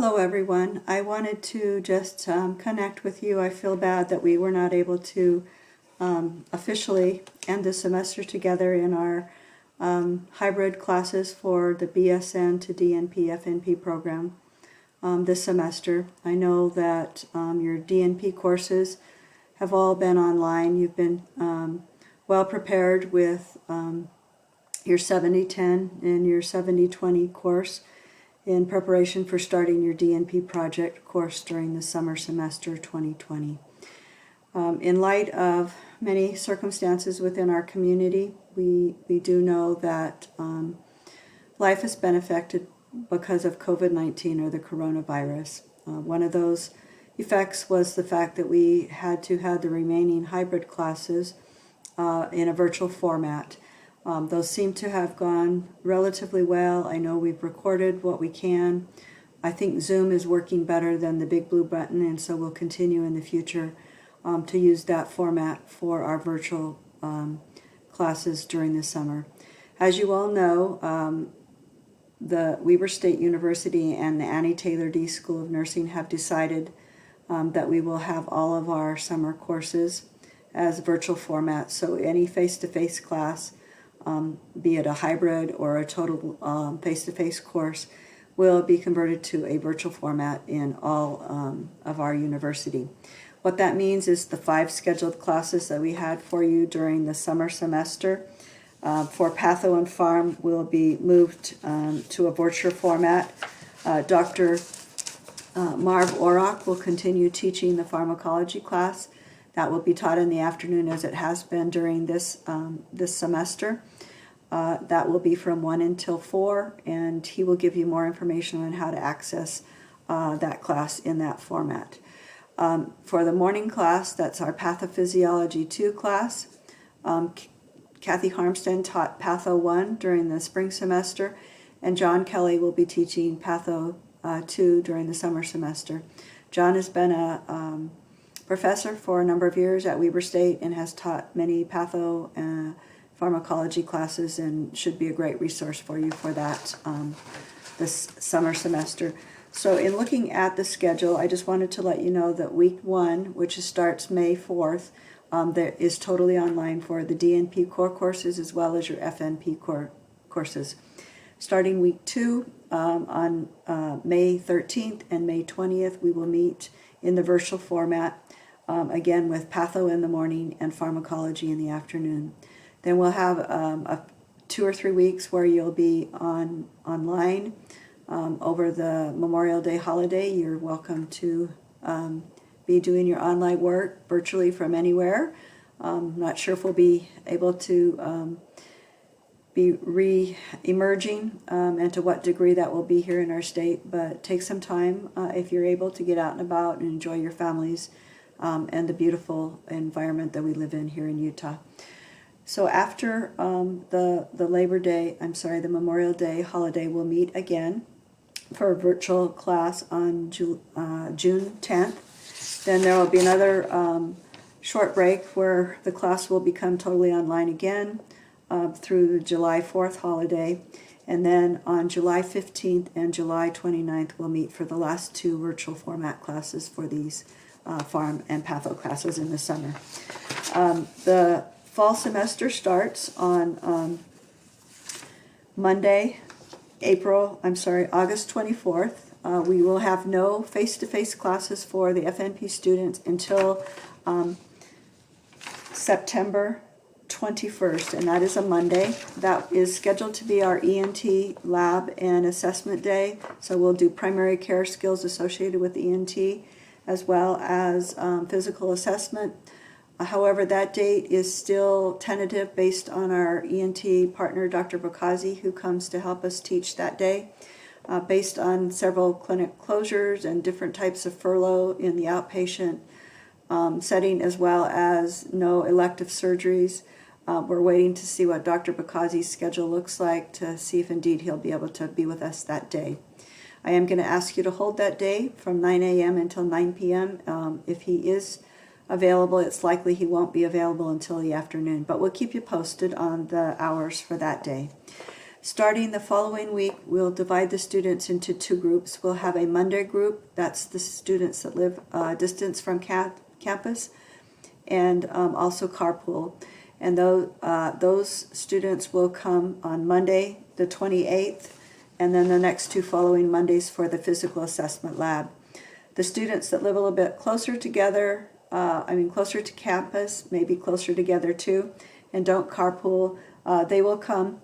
Hello everyone. I wanted to just connect with you. I feel bad that we were not able to officially end the semester together in our hybrid classes for the BSN to DNP-FNP program this semester. I know that your DNP courses have all been online. You've been well prepared with your 7010 and your 7020 course in preparation for starting your DNP project course during the summer semester 2020. In light of many circumstances within our community, we do know that life has been affected because of COVID-19 or the coronavirus. One of those effects was the fact that we had to have the remaining hybrid classes in a virtual format. Those seem to have gone relatively well. I know we've recorded what we can. I think Zoom is working better than the big blue button, and so we'll continue in the future to use that format for our virtual classes during the summer. As you all know, the Weber State University and the Annie Taylor D School of Nursing have decided that we will have all of our summer courses as virtual formats. So any face-to-face class, be it a hybrid or a total face-to-face course, will be converted to a virtual format in all of our university. What that means is the 5 scheduled classes that we had for you during the summer semester for Patho and Pharm will be moved to a virtual format. Dr. Marv Orrock will continue teaching the pharmacology class. That will be taught in the afternoon as it has been during this semester. That will be from 1 until 4, and he will give you more information on how to access that class in that format. For the morning class, that's our Pathophysiology 2 class. Kathy Harmston taught Patho 1 during the spring semester, and John Kelly will be teaching Patho 2 during the summer semester. John has been a professor for a number of years at Weber State and has taught many patho and pharmacology classes and should be a great resource for you for that this summer semester. So in looking at the schedule, I just wanted to let you know that week 1, which starts May 4th, that is totally online for the DNP core courses as well as your FNP core courses. Starting week 2 on May 13th and May 20th, we will meet in the virtual format, again with Patho in the morning and Pharmacology in the afternoon. Then we'll have 2 or 3 weeks where you'll be online over the Memorial Day holiday. You're welcome to be doing your online work virtually from anywhere. Not sure if we'll be able to be re-emerging and to what degree that will be here in our state, but take some time if you're able to get out and about and enjoy your families and the beautiful environment that we live in here in Utah. So after the the Memorial Day holiday, we'll meet again for a virtual class on June 10th. Then there will be another short break where the class will become totally online again through the July 4th holiday. And then on July 15th and July 29th, we'll meet for the last 2 virtual format classes for these pharm and patho classes in the summer. The fall semester starts on Monday, August 24th. We will have no face-to-face classes for the FNP students until September 21st, and that is a Monday. That is scheduled to be our ENT lab and assessment day, so we'll do primary care skills associated with ENT as well as physical assessment. However, that date is still tentative based on our ENT partner, Dr. Bakazi, who comes to help us teach that day. Based on several clinic closures and different types of furlough in the outpatient setting, as well as no elective surgeries, we're waiting to see what Dr. Bakazi's schedule looks like to see if indeed he'll be able to be with us that day. I am going to ask you to hold that day from 9 a.m. until 9 p.m. If he is available, it's likely he won't be available until the afternoon, but we'll keep you posted on the hours for that day. Starting the following week, we'll divide the students into 2 groups. We'll have a Monday group, that's the students that live distance from campus, and also carpool. And those students will come on Monday, the 28th, and then the next 2 following Mondays for the physical assessment lab. The students that live a little bit closer together, closer to campus, maybe closer together too, and don't carpool, they will come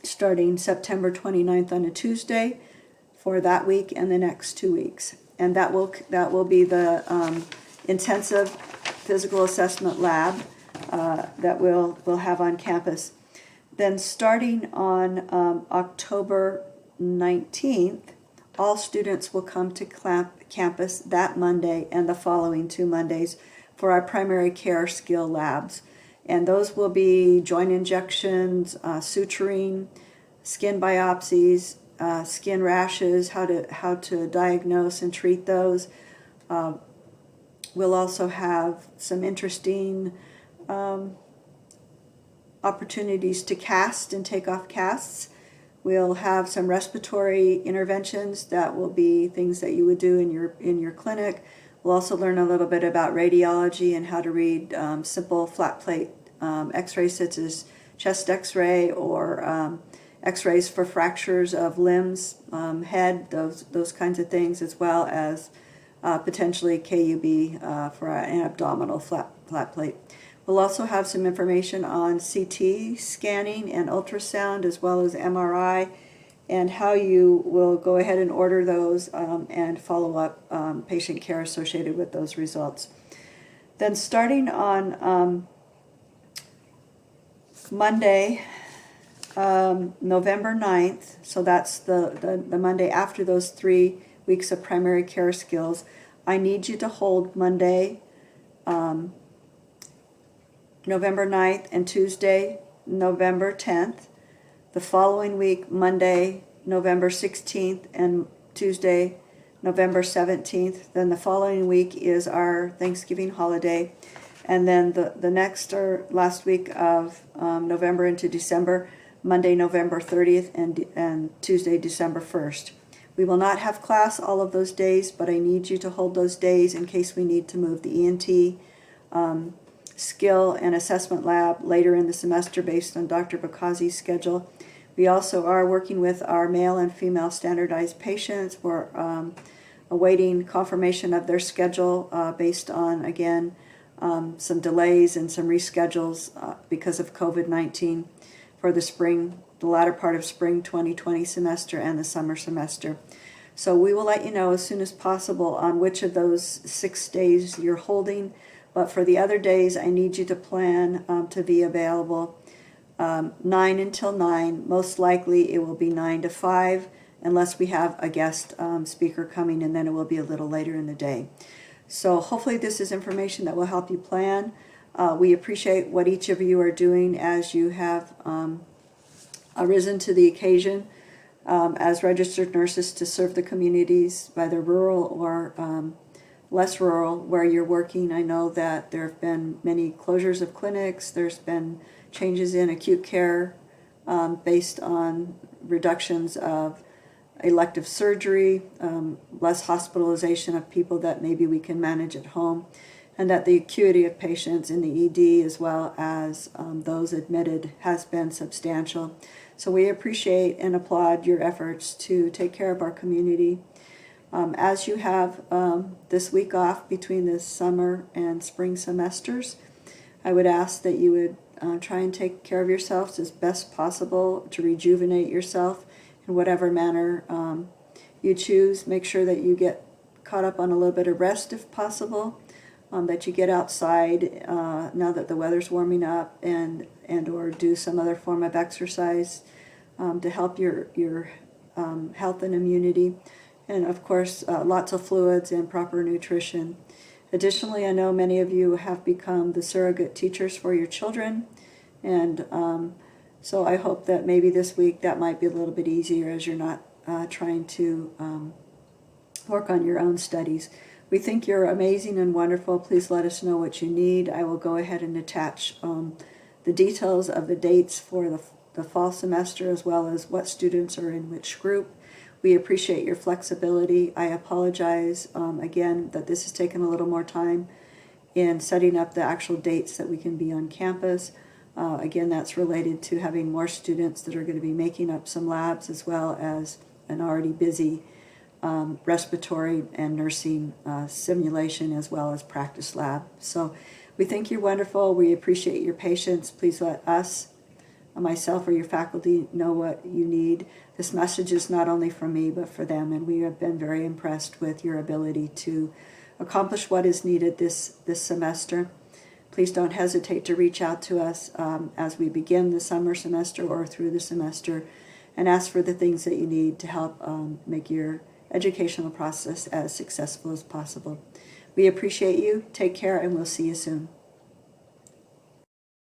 starting September 29th on a Tuesday for that week and the next 2 weeks. And that will be the intensive physical assessment lab that we'll have on campus. Then starting on October 19th, all students will come to campus that Monday and the following 2 Mondays for our primary care skill labs. And those will be joint injections, suturing, skin biopsies, skin rashes, how to diagnose and treat those. We'll also have some interesting opportunities to cast and take off casts. We'll have some respiratory interventions that will be things that you would do in your clinic. We'll also learn a little bit about radiology and how to read simple flat plate x-rays such as chest x-ray or x-rays for fractures of limbs, head, those kinds of things, as well as potentially KUB for an abdominal flat plate. We'll also have some information on CT scanning and ultrasound, as well as MRI, and how you will go ahead and order those and follow up patient care associated with those results. Then starting on Monday, November 9th, so that's the Monday after those 3 weeks of primary care skills, I need you to hold Monday, November 9th, and Tuesday, November 10th. The following week, Monday, November 16th, and Tuesday, November 17th. Then the following week is our Thanksgiving holiday. And then the next or last week of November into December, Monday, November 30th, and Tuesday, December 1st. We will not have class all of those days, but I need you to hold those days in case we need to move the ENT skill and assessment lab later in the semester based on Dr. Bakazi's schedule. We also are working with our male and female standardized patients. We're awaiting confirmation of their schedule based on, again, some delays and some reschedules because of COVID-19 for the latter part of spring 2020 semester and the summer semester. So we will let you know as soon as possible on which of those 6 days you're holding. But for the other days, I need you to plan to be available 9 until 9. Most likely it will be 9 to 5 unless we have a guest speaker coming, and then it will be a little later in the day. So hopefully this is information that will help you plan. We appreciate what each of you are doing as you have arisen to the occasion as registered nurses to serve the communities, whether rural or less rural, where you're working. I know that there have been many closures of clinics. There's been changes in acute care based on reductions of elective surgery, less hospitalization of people that maybe we can manage at home, and that the acuity of patients in the ED as well as those admitted has been substantial. So we appreciate and applaud your efforts to take care of our community. As you have this week off between the summer and spring semesters, I would ask that you would try and take care of yourselves as best possible to rejuvenate yourself in whatever manner you choose. Make sure that you get caught up on a little bit of rest if possible, that you get outside now that the weather's warming up and or do some other form of exercise to help your health and immunity. And of course, lots of fluids and proper nutrition. Additionally, I know many of you have become the surrogate teachers for your children, and so I hope that maybe this week that might be a little bit easier as you're not trying to work on your own studies. We think you're amazing and wonderful. Please let us know what you need. I will go ahead and attach the details of the dates for the fall semester, as well as what students are in which group. We appreciate your flexibility. I apologize again that this has taken a little more time in setting up the actual dates that we can be on campus. Again, that's related to having more students that are going to be making up some labs, as well as an already busy respiratory and nursing simulation, as well as practice lab. So we think you're wonderful. We appreciate your patience. Please let us, myself, or your faculty know what you need. This message is not only for me, but for them, and we have been very impressed with your ability to accomplish what is needed this semester. Please don't hesitate to reach out to us as we begin the summer semester or through the semester, and ask for the things that you need to help make your educational process as successful as possible. We appreciate you. Take care, and we'll see you soon.